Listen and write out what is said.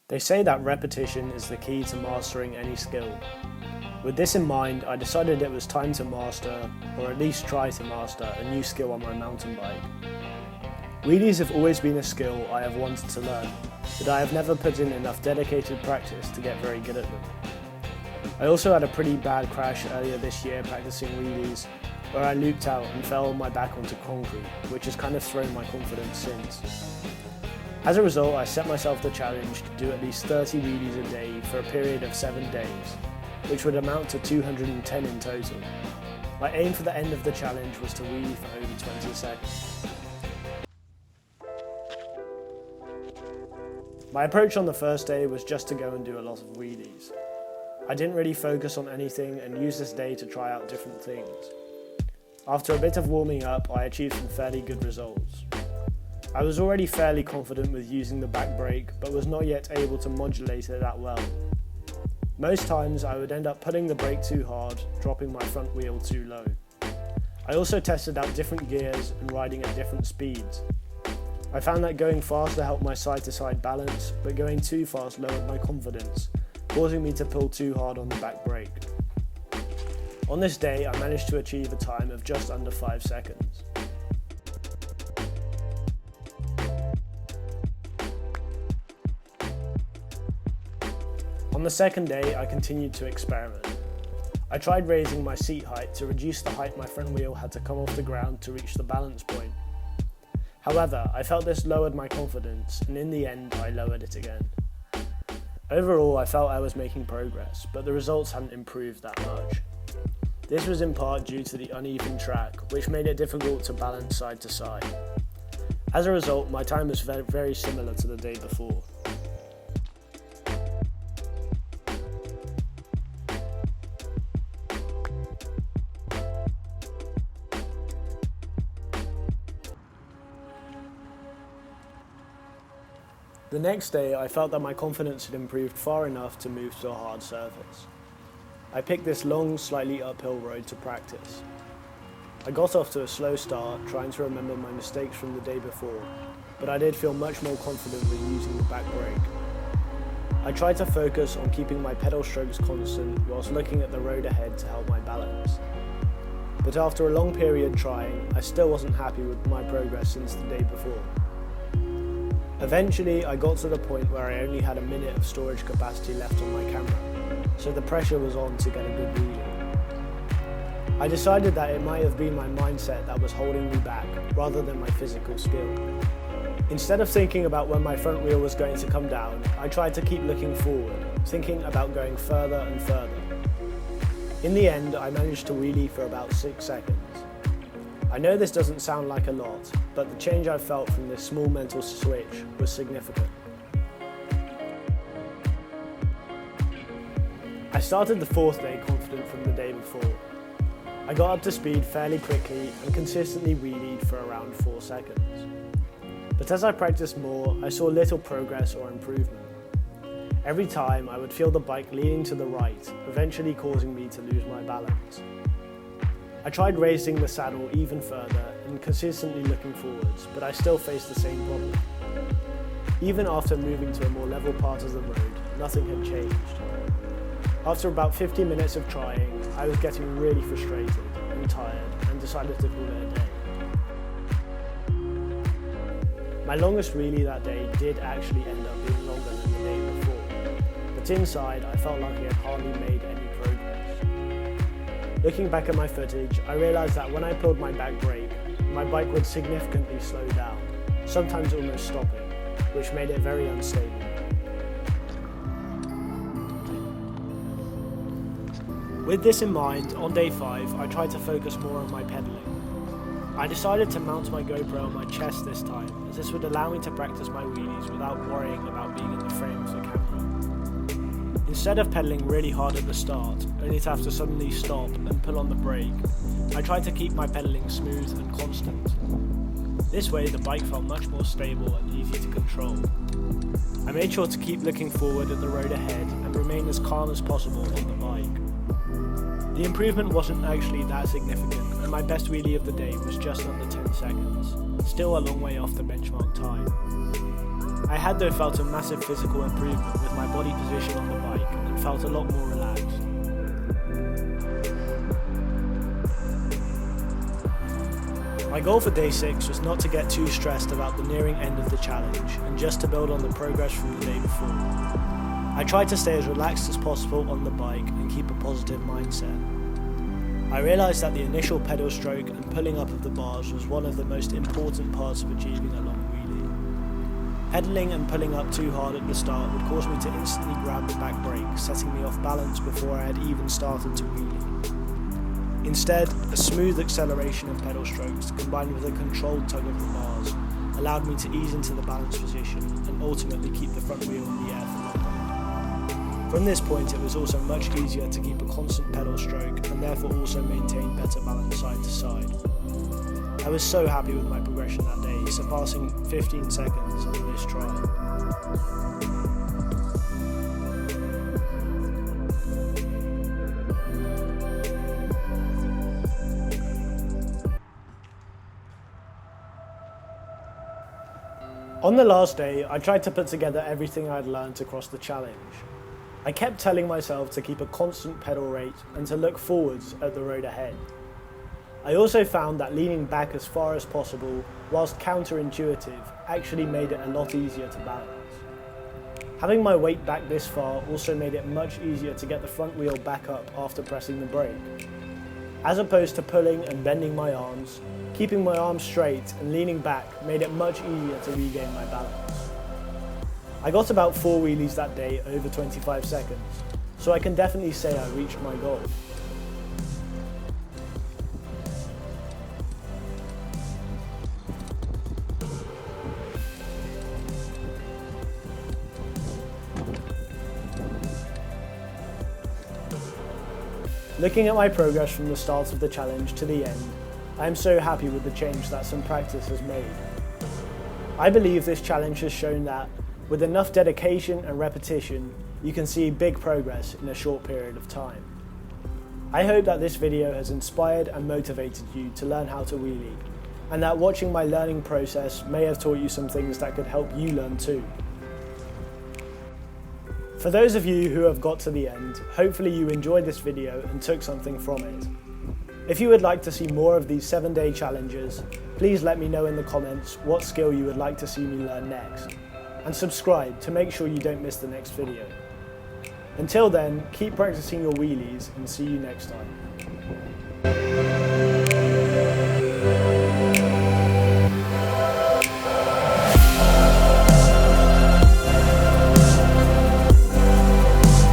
They say that repetition is the key to mastering any skill. With this in mind, I decided it was time to master, or at least try to master, a new skill on my mountain bike. Wheelies have always been a skill I have wanted to learn, but I have never put in enough dedicated practice to get very good at them. I also had a pretty bad crash earlier this year practicing wheelies, where I looped out and fell on my back onto concrete, which has kind of thrown my confidence since. As a result, I set myself the challenge to do at least 30 wheelies a day for a period of 7 days, which would amount to 210 in total. My aim for the end of the challenge was to wheelie for over 20 seconds. My approach on the first day was just to go and do a lot of wheelies. I didn't really focus on anything and used this day to try out different things. After a bit of warming up, I achieved some fairly good results. I was already fairly confident with using the back brake, but was not yet able to modulate it that well. Most times I would end up putting the brake too hard, dropping my front wheel too low. I also tested out different gears and riding at different speeds. I found that going faster helped my side-to-side balance, but going too fast lowered my confidence, causing me to pull too hard on the back brake. On this day, I managed to achieve a time of just under 5 seconds. On the second day, I continued to experiment. I tried raising my seat height to reduce the height my front wheel had to come off the ground to reach the balance point. However, I felt this lowered my confidence, and in the end, I lowered it again. Overall, I felt I was making progress, but the results hadn't improved that much. This was in part due to the uneven track, which made it difficult to balance side to side. As a result, my time was very similar to the day before. The next day, I felt that my confidence had improved far enough to move to a hard surface. I picked this long, slightly uphill road to practice. I got off to a slow start, trying to remember my mistakes from the day before, but I did feel much more confident with using the back brake. I tried to focus on keeping my pedal strokes constant whilst looking at the road ahead to help my balance. But after a long period trying, I still wasn't happy with my progress since the day before. Eventually, I got to the point where I only had a minute of storage capacity left on my camera, so the pressure was on to get a good wheelie. I decided that it might have been my mindset that was holding me back, rather than my physical skill. Instead of thinking about when my front wheel was going to come down, I tried to keep looking forward, thinking about going further and further. In the end, I managed to wheelie for about 6 seconds. I know this doesn't sound like a lot, but the change I felt from this small mental switch was significant. I started the fourth day confident from the day before. I got up to speed fairly quickly and consistently wheelied for around 4 seconds. But as I practiced more, I saw little progress or improvement. Every time I would feel the bike leaning to the right, eventually causing me to lose my balance. I tried raising the saddle even further and consistently looking forwards, but I still faced the same problem. Even after moving to a more level part of the road, nothing had changed. After about 50 minutes of trying, I was getting really frustrated and tired and decided to call it a day. My longest wheelie that day did actually end up being longer than the day before, but inside I felt like I had hardly made any progress. Looking back at my footage, I realised that when I pulled my back brake, my bike would significantly slow down, sometimes almost stopping, which made it very unstable. With this in mind, on day 5, I tried to focus more on my pedalling. I decided to mount my GoPro on my chest this time, as this would allow me to practice my wheelies without worrying about being in the frame of the camera. Instead of pedaling really hard at the start, only to have to suddenly stop and pull on the brake, I tried to keep my pedaling smooth and constant. This way the bike felt much more stable and easy to control. I made sure to keep looking forward at the road ahead and remain as calm as possible on the bike. The improvement wasn't actually that significant, and my best wheelie of the day was just under 10 seconds, still a long way off the benchmark time. I had though felt a massive physical improvement with my body position on the bike and felt a lot more relaxed. My goal for day 6 was not to get too stressed about the nearing end of the challenge and just to build on the progress from the day before. I tried to stay as relaxed as possible on the bike and keep a positive mindset. I realised that the initial pedal stroke and pulling up of the bars was one of the most important parts of achieving a long wheelie. Pedaling and pulling up too hard at the start would cause me to instantly grab the back brake, setting me off balance before I had even started to wheelie. Instead, a smooth acceleration of pedal strokes combined with a controlled tug of the bars allowed me to ease into the balance position and ultimately keep the front wheel in the air for longer. From this point, it was also much easier to keep a constant pedal stroke and therefore also maintain better balance side to side. I was so happy with my progression that day, surpassing 15 seconds on this try. On the last day, I tried to put together everything I had learned across the challenge. I kept telling myself to keep a constant pedal rate and to look forwards at the road ahead. I also found that leaning back as far as possible, whilst counterintuitive, actually made it a lot easier to balance. Having my weight back this far also made it much easier to get the front wheel back up after pressing the brake. As opposed to pulling and bending my arms, keeping my arms straight and leaning back made it much easier to regain my balance. I got about 4 wheelies that day over 25 seconds, so I can definitely say I reached my goal. Looking at my progress from the start of the challenge to the end, I am so happy with the change that some practice has made. I believe this challenge has shown that, with enough dedication and repetition, you can see big progress in a short period of time. I hope that this video has inspired and motivated you to learn how to wheelie, and that watching my learning process may have taught you some things that could help you learn too. For those of you who have got to the end, hopefully you enjoyed this video and took something from it. If you would like to see more of these 7-day challenges, please let me know in the comments what skill you would like to see me learn next, and subscribe to make sure you don't miss the next video. Until then, keep practicing your wheelies and see you next time.